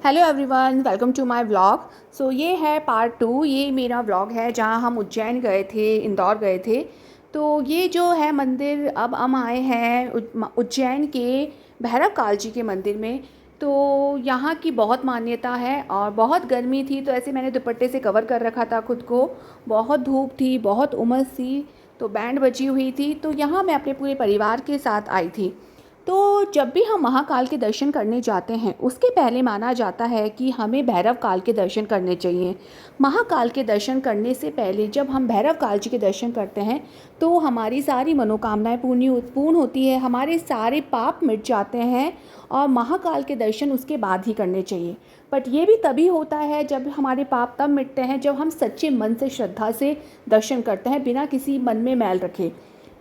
Hello everyone, welcome to my vlog. So ये है part 2। ये मेरा व्लॉग है जहाँ हम उज्जैन गए थे, इंदौर गए थे। तो ये जो है मंदिर, अब हम आए हैं उज्जैन के भैरव काल जी के मंदिर में। तो यहाँ की बहुत मान्यता है और बहुत गर्मी थी, तो ऐसे मैंने दुपट्टे से कवर कर रखा था खुद को। बहुत धूप थी, बहुत उमस थी, तो बैंड बजी हुई थी। तो यहाँ मैं अपने पूरे परिवार के साथ आई थी। तो जब भी हम महाकाल के दर्शन करने जाते हैं, उसके पहले माना जाता है कि हमें भैरव काल के दर्शन करने चाहिए। महाकाल के दर्शन करने से पहले जब हम भैरव काल जी के दर्शन करते हैं तो हमारी सारी मनोकामनाएं पूर्ण होती है, हमारे सारे पाप मिट जाते हैं। और महाकाल के दर्शन उसके बाद ही करने चाहिए। बट ये भी तभी होता है जब हमारे पाप तब मिटते हैं जब हम सच्चे मन से, श्रद्धा से दर्शन करते हैं, बिना किसी मन में मैल रखे।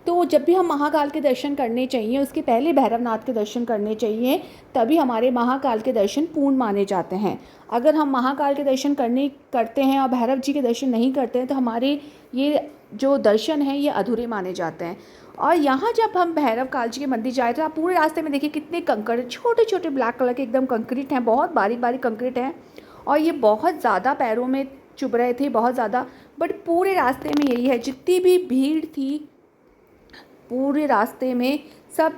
तो जब भी हम महाकाल के दर्शन करने चाहिए, उसके पहले भैरवनाथ के दर्शन करने चाहिए, तभी हमारे महाकाल के दर्शन पूर्ण माने जाते हैं। अगर हम महाकाल के दर्शन करते हैं और भैरव जी के दर्शन नहीं करते हैं तो हमारे ये जो दर्शन हैं ये अधूरे माने जाते हैं। और यहाँ जब हम भैरव काल जी के मंदिर जाए तो आप पूरे रास्ते में देखिए कितने कंकड़, छोटे छोटे ब्लैक कलर के एकदम कंक्रीट हैं, बहुत बारीक बारीक कंक्रीट हैं। और ये बहुत ज़्यादा पैरों में चुभ रहे थे, बहुत ज़्यादा। बट पूरे रास्ते में यही है, जितनी भी भीड़ थी पूरे रास्ते में सब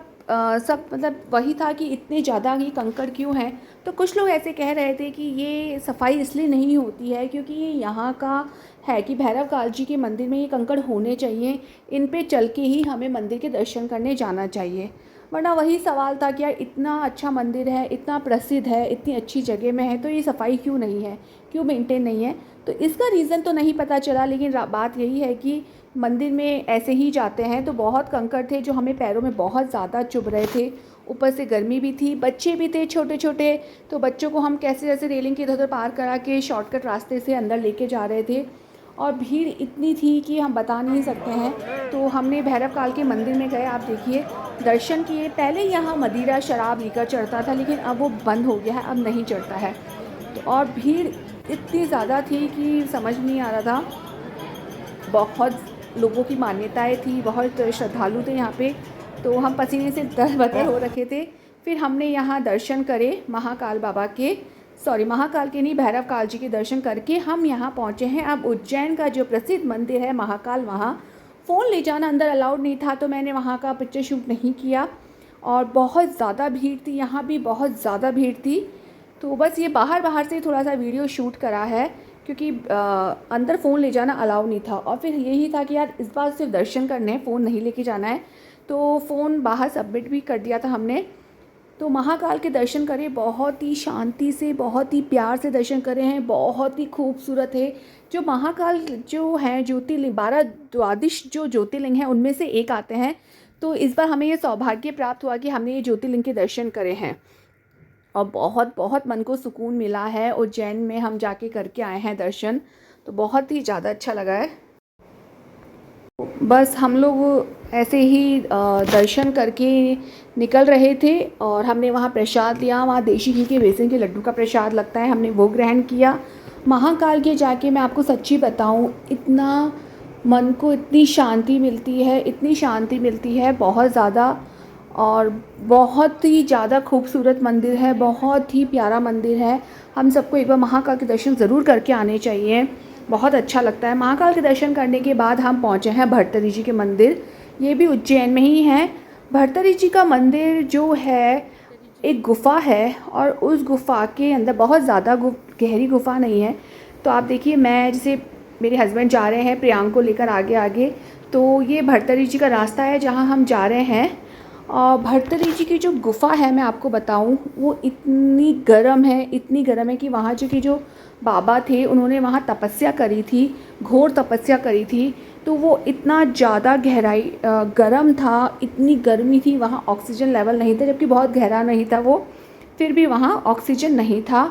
मतलब वही था कि इतने ज़्यादा ये कंकड़ क्यों हैं। तो कुछ लोग ऐसे कह रहे थे कि ये सफाई इसलिए नहीं होती है क्योंकि ये यहाँ का है कि भैरव काल जी के मंदिर में ये कंकड़ होने चाहिए, इन पे चल के ही हमें मंदिर के दर्शन करने जाना चाहिए। वरना वही सवाल था कि यार इतना अच्छा मंदिर है, इतना प्रसिद्ध है, इतनी अच्छी जगह में है, तो ये सफाई क्यों नहीं है, क्यों मेंटेन नहीं है। तो इसका रीज़न तो नहीं पता चला, लेकिन बात यही है कि मंदिर में ऐसे ही जाते हैं तो बहुत कंकड़ थे जो हमें पैरों में बहुत ज़्यादा चुभ रहे थे। ऊपर से गर्मी भी थी, बच्चे भी थे छोटे छोटे, तो बच्चों को हम कैसे जैसे रेलिंग के इधर उधर पार करा के शॉर्टकट रास्ते से अंदर लेके जा रहे थे। और भीड़ इतनी थी कि हम बता नहीं सकते हैं। तो हमने भैरव काल के मंदिर में गए, आप देखिए, दर्शन किए। पहले यहाँ मदिरा शराब लीकर चढ़ता था, लेकिन अब वो बंद हो गया है, अब नहीं चढ़ता है। तो और भीड़ इतनी ज़्यादा थी कि समझ नहीं आ रहा था। बहुत लोगों की मान्यताएं थी, बहुत श्रद्धालु थे यहाँ पे। तो हम पसीने से तरबतर हो रखे थे। फिर हमने यहाँ दर्शन करे महाकाल बाबा के, महाकाल के नहीं, भैरव काल जी के दर्शन करके हम यहाँ पहुँचे हैं अब उज्जैन का जो प्रसिद्ध मंदिर है महाकाल। वहाँ फ़ोन ले जाना अंदर अलाउड नहीं था, तो मैंने वहाँ का पिक्चर शूट नहीं किया। और बहुत ज़्यादा भीड़ थी, यहाँ भी बहुत ज़्यादा भीड़ थी। तो बस ये बाहर बाहर से थोड़ा सा वीडियो शूट करा है क्योंकि अंदर फ़ोन ले जाना अलाउ नहीं था। और फिर यही था कि यार इस बार सिर्फ दर्शन करने हैं, फ़ोन नहीं लेके जाना है। तो फ़ोन बाहर सबमिट भी कर दिया था हमने। तो महाकाल के दर्शन करे, बहुत ही शांति से, बहुत ही प्यार से दर्शन करे हैं, बहुत ही खूबसूरत है। जो महाकाल जो हैं ज्योतिर्लिंग, 12 द्वादश जो ज्योतिर्लिंग हैं उनमें से एक आते हैं। तो इस बार हमें ये सौभाग्य प्राप्त हुआ कि हमने ये ज्योतिर्लिंग के दर्शन करे हैं और बहुत बहुत मन को सुकून मिला है। उज्जैन में हम जाके करके आए हैं दर्शन, तो बहुत ही ज़्यादा अच्छा लगा है। बस हम लोग ऐसे ही दर्शन करके निकल रहे थे और हमने वहाँ प्रसाद लिया। वहाँ देशी घी के बेसन के लड्डू का प्रसाद लगता है, हमने वो ग्रहण किया। महाकाल के जाके मैं आपको सच्ची बताऊँ, इतना मन को इतनी शांति मिलती है, इतनी शांति मिलती है, बहुत ज़्यादा। और बहुत ही ज़्यादा खूबसूरत मंदिर है, बहुत ही प्यारा मंदिर है। हम सबको एक बार महाकाल के दर्शन ज़रूर करके आने चाहिए, बहुत अच्छा लगता है। महाकाल के दर्शन करने के बाद हम पहुँचे हैं भर्तरी जी के मंदिर, ये भी उज्जैन में ही है। भर्तरी जी का मंदिर जो है एक गुफ़ा है और उस गुफ़ा के अंदर बहुत ज़्यादा गहरी गुफ़ा नहीं है। तो आप देखिए, मैं जैसे मेरे हस्बैंड जा रहे हैं प्रियांक को लेकर आगे आगे, तो ये भर्तरी जी का रास्ता है जहाँ हम जा रहे हैं। और भर्तरी जी की जो गुफ़ा है, मैं आपको बताऊं, वो इतनी गर्म है, इतनी गर्म है कि वहाँ जो बाबा थे उन्होंने वहाँ तपस्या करी थी, घोर तपस्या करी थी। तो वो इतना ज़्यादा गहराई गर्म था, इतनी गर्मी थी, वहाँ ऑक्सीजन लेवल नहीं था, जबकि बहुत गहरा नहीं था वो, फिर भी वहाँ ऑक्सीजन नहीं था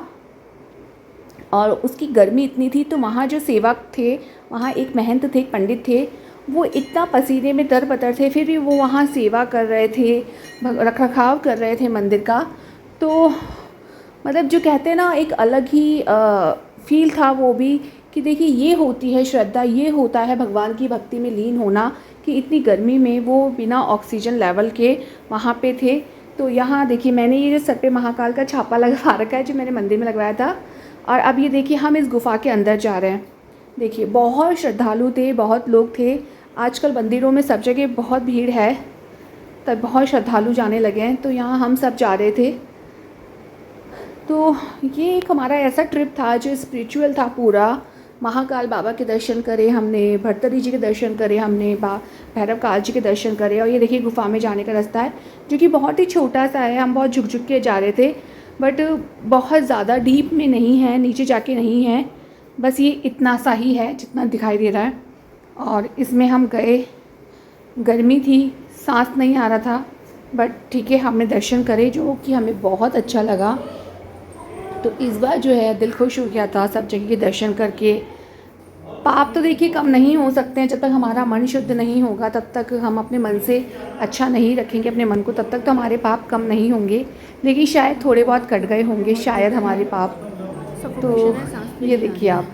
और उसकी गर्मी इतनी थी। तो वहाँ जो सेवक थे, वहाँ एक महंत थे, एक पंडित थे, वो इतना पसीने में तरबतर थे, फिर भी वो वहाँ सेवा कर रहे थे, रख रखाव कर रहे थे मंदिर का। तो मतलब जो कहते हैं ना, एक अलग ही फील था वो भी, कि देखिए ये होती है श्रद्धा, ये होता है भगवान की भक्ति में लीन होना, कि इतनी गर्मी में वो बिना ऑक्सीजन लेवल के वहाँ पे थे। तो यहाँ देखिए मैंने ये जो सर पे महाकाल का छापा लगा रखा है जो मैंने मंदिर में लगवाया था। और अब ये देखिए हम इस गुफ़ा के अंदर जा रहे हैं। देखिए बहुत श्रद्धालु थे, बहुत लोग थे। आजकल मंदिरों में सब जगह बहुत भीड़ है, तब बहुत श्रद्धालु जाने लगे हैं। तो यहाँ हम सब जा रहे थे। तो ये एक हमारा ऐसा ट्रिप था जो स्पिरिचुअल था पूरा। महाकाल बाबा के दर्शन करे हमने, भर्तरी जी के दर्शन करे हमने, भैरव काल जी के दर्शन करे। और ये देखिए गुफ़ा में जाने का रास्ता है जो कि बहुत ही छोटा सा है। हम बहुत झुक के जा रहे थे, बट बहुत ज़्यादा डीप में नहीं है, नीचे जाके नहीं है, बस ये इतना सा ही है जितना दिखाई दे रहा है। और इसमें हम गए, गर्मी थी, सांस नहीं आ रहा था, बट ठीक है हमने दर्शन करे जो कि हमें बहुत अच्छा लगा। तो इस बार जो है दिल खुश हो गया था सब जगह के दर्शन करके। पाप तो देखिए कम नहीं हो सकते हैं, जब तक हमारा मन शुद्ध नहीं होगा तब तक हम अपने मन से अच्छा नहीं रखेंगे अपने मन को, तब तक तो हमारे पाप कम नहीं होंगे। लेकिन शायद थोड़े बहुत कट गए होंगे शायद हमारे पाप। तो ये देखिए आप।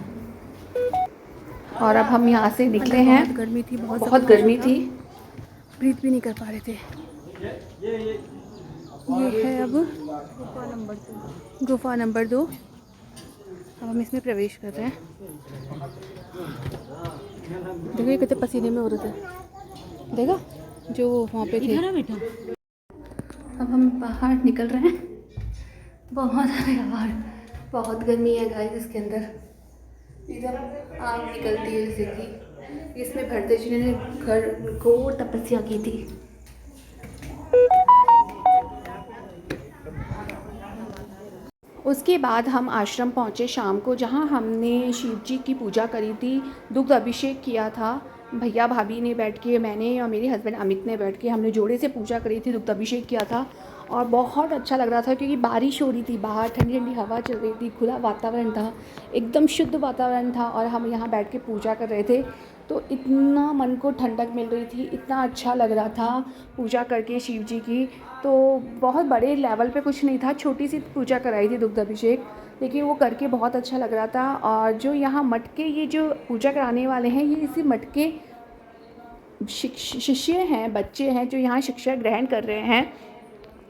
और अब हम यहाँ से निकले हैं। गर्मी थी, बहुत गर्मी थी, ब्रीथ भी नहीं कर पा रहे थे। ये है अब गुफा नंबर 2। अब हम इसमें प्रवेश कर रहे हैं। देखो ये कितने पसीने में हो रहे थे, देखा जो वहाँ पे थे। अब हम बाहर निकल रहे हैं। बहुत बाहर बहुत गर्मी है गाइस इसके अंदर। इधर आग निकलती है जैसे कि इसमें भरते जी ने घर को तपस्या की थी। उसके बाद हम आश्रम पहुँचे शाम को, जहाँ हमने शिव जी की पूजा करी थी, दुग्ध अभिषेक किया था। भैया भाभी ने बैठ के, मैंने और मेरे हस्बैंड अमित ने बैठ के हमने जोड़े से पूजा करी थी, दुग्ध अभिषेक किया था। और बहुत अच्छा लग रहा था क्योंकि बारिश हो रही थी, बाहर ठंडी ठंडी हवा चल रही थी, खुला वातावरण था, एकदम शुद्ध वातावरण था। और हम यहाँ बैठ के पूजा कर रहे थे तो इतना मन को ठंडक मिल रही थी, इतना अच्छा लग रहा था पूजा करके शिव जी की। तो बहुत बड़े लेवल पे कुछ नहीं था, छोटी सी पूजा कराई थी दुग्ध अभिषेक, लेकिन वो करके बहुत अच्छा लग रहा था। और जो यहाँ मठ के ये जो पूजा कराने वाले हैं, ये इसी मठ के शिष्य हैं, बच्चे हैं जो यहाँ शिक्षा ग्रहण कर रहे हैं।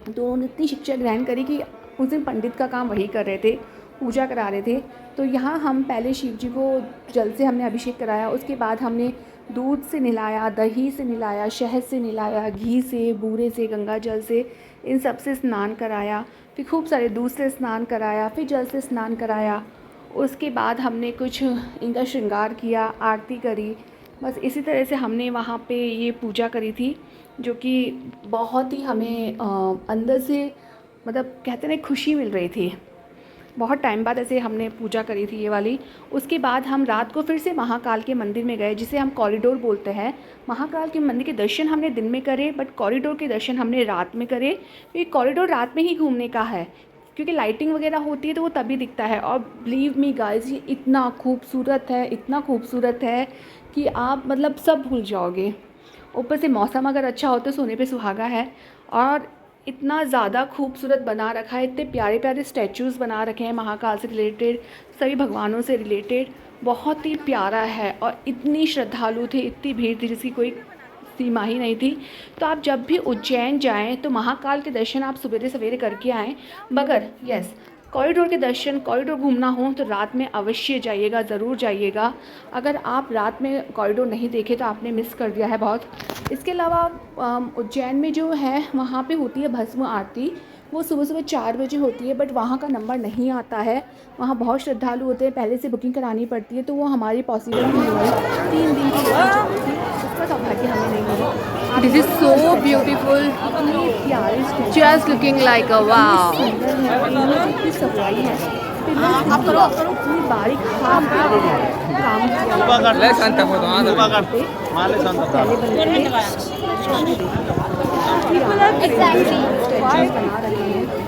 तो उन्होंने इतनी शिक्षा ग्रहण करी कि उस दिन पंडित का काम वही कर रहे थे, पूजा करा रहे थे। तो यहाँ हम पहले शिव जी को जल से हमने अभिषेक कराया, उसके बाद हमने दूध से नहलाया, दही से नहलाया, शहद से नहलाया, घी से, बूरे से, गंगा जल से, इन सब से स्नान कराया। फिर खूब सारे दूध से स्नान कराया, फिर जल से स्नान कराया। उसके बाद हमने कुछ इनका श्रृंगार किया, आरती करी। बस इसी तरह से हमने वहाँ पे ये पूजा करी थी, जो कि बहुत ही हमें अंदर से मतलब कहते हैं खुशी मिल रही थी। बहुत टाइम बाद ऐसे हमने पूजा करी थी ये वाली। उसके बाद हम रात को फिर से महाकाल के मंदिर में गए, जिसे हम कॉरिडोर बोलते हैं। महाकाल के मंदिर के दर्शन हमने दिन में करे, बट कॉरिडोर के दर्शन हमने रात में करे। तो ये कॉरिडोर रात में ही घूमने का है क्योंकि लाइटिंग वगैरह होती है तो वो तभी दिखता है। और बिलीव मी गाइस, ये इतना खूबसूरत है, इतना खूबसूरत है कि आप मतलब सब भूल जाओगे। ऊपर से मौसम अगर अच्छा हो तो सोने पे सुहागा है। और इतना ज़्यादा खूबसूरत बना रखा है, इतने प्यारे प्यारे स्टैचूज़ बना रखे हैं महाकाल से रिलेटेड, सभी भगवानों से रिलेटेड। बहुत ही प्यारा है और इतनी श्रद्धालु थे, इतनी भीड़ थी जिसकी कोई सीमा ही नहीं थी। तो आप जब भी उज्जैन जाएं तो महाकाल के दर्शन आप सवेरे सवेरे करके आएँ। मगर यस, कॉरिडोर के दर्शन, कॉरिडोर घूमना हो तो रात में अवश्य जाइएगा, ज़रूर जाइएगा। अगर आप रात में कॉरिडोर नहीं देखे तो आपने मिस कर दिया है बहुत। इसके अलावा उज्जैन में जो है वहाँ पे होती है भस्म आरती, वो सुबह सुबह 4 बजे होती है, बट वहाँ का नंबर नहीं आता है। वहाँ बहुत श्रद्धालु होते हैं, पहले से बुकिंग करानी पड़ती है, तो वो हमारी पॉसिबल नहीं हुई। 3 दिन की बुकिंग थी, उसका सौभाग्य हमें नहीं मिला। This is so beautiful. इतनी प्यारी Just looking like a wow. सुंदर है, और इन्होंने जो इतनी सफाई है, इतनी बारीक हाथ पे काम किया। ले शांत हो तो माले शांत हो। पहले बने बना रहे हैं।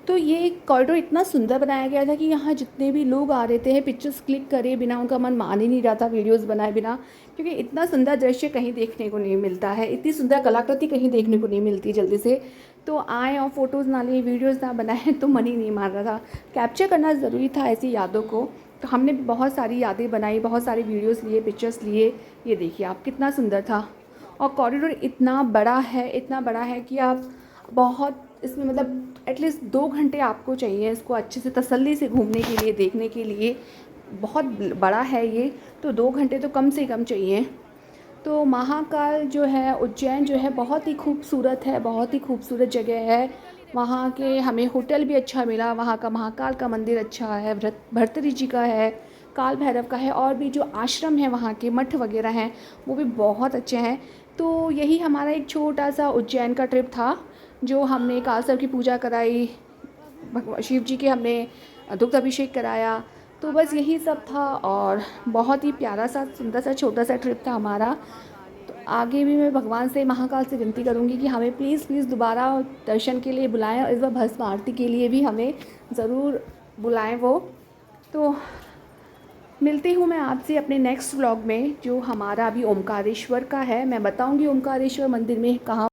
तो ये कॉरिडोर इतना सुंदर बनाया गया था कि यहाँ जितने भी लोग आ रहे थे पिक्चर्स क्लिक करे बिना उनका मन मान ही नहीं रहा था वीडियोस बनाए बिना, क्योंकि इतना सुंदर दृश्य कहीं देखने को नहीं मिलता है, इतनी सुंदर कलाकृति कहीं देखने को नहीं मिलती जल्दी से। तो आए और फ़ोटोज़ ना लिए, वीडियोज़ ना बनाए तो मन ही नहीं मान रहा था। कैप्चर करना ज़रूरी था ऐसी यादों को, तो हमने बहुत सारी यादें बनाई, बहुत सारे वीडियोज़ लिए, पिक्चर्स लिए। ये देखिए आप कितना सुंदर था। और कॉरिडोर इतना बड़ा है कि आप बहुत इसमें मतलब एटलीस्ट 2 घंटे आपको चाहिए इसको अच्छे से तसल्ली से घूमने के लिए, देखने के लिए। बहुत बड़ा है ये, तो 2 घंटे तो कम से कम चाहिए। तो महाकाल जो है, उज्जैन जो है बहुत ही खूबसूरत है, बहुत ही खूबसूरत जगह है। वहाँ के हमें होटल भी अच्छा मिला, वहाँ का महाकाल का मंदिर अच्छा है, भर्तृहरि जी का है, काल भैरव का है, और भी जो आश्रम है वहाँ के मठ वगैरह हैं वो भी बहुत अच्छे हैं। तो यही हमारा एक छोटा सा उज्जैन का ट्रिप था, जो हमने कालसर्प की पूजा कराई, भगवान शिव जी के हमने दुग्ध अभिषेक कराया। तो बस यही सब था, और बहुत ही प्यारा सा सुंदर सा छोटा सा ट्रिप था हमारा। तो आगे भी मैं भगवान से, महाकाल से विनती करूँगी कि हमें प्लीज़ दोबारा दर्शन के लिए बुलाएं, और इस बार भस्म आरती के लिए भी हमें ज़रूर बुलाएं वो। तो मिलती हूँ मैं आपसे अपने नेक्स्ट व्लॉग में, जो हमारा अभी ओमकारेश्वर का है। मैं बताऊँगी ओमकारेश्वर मंदिर में कहाँ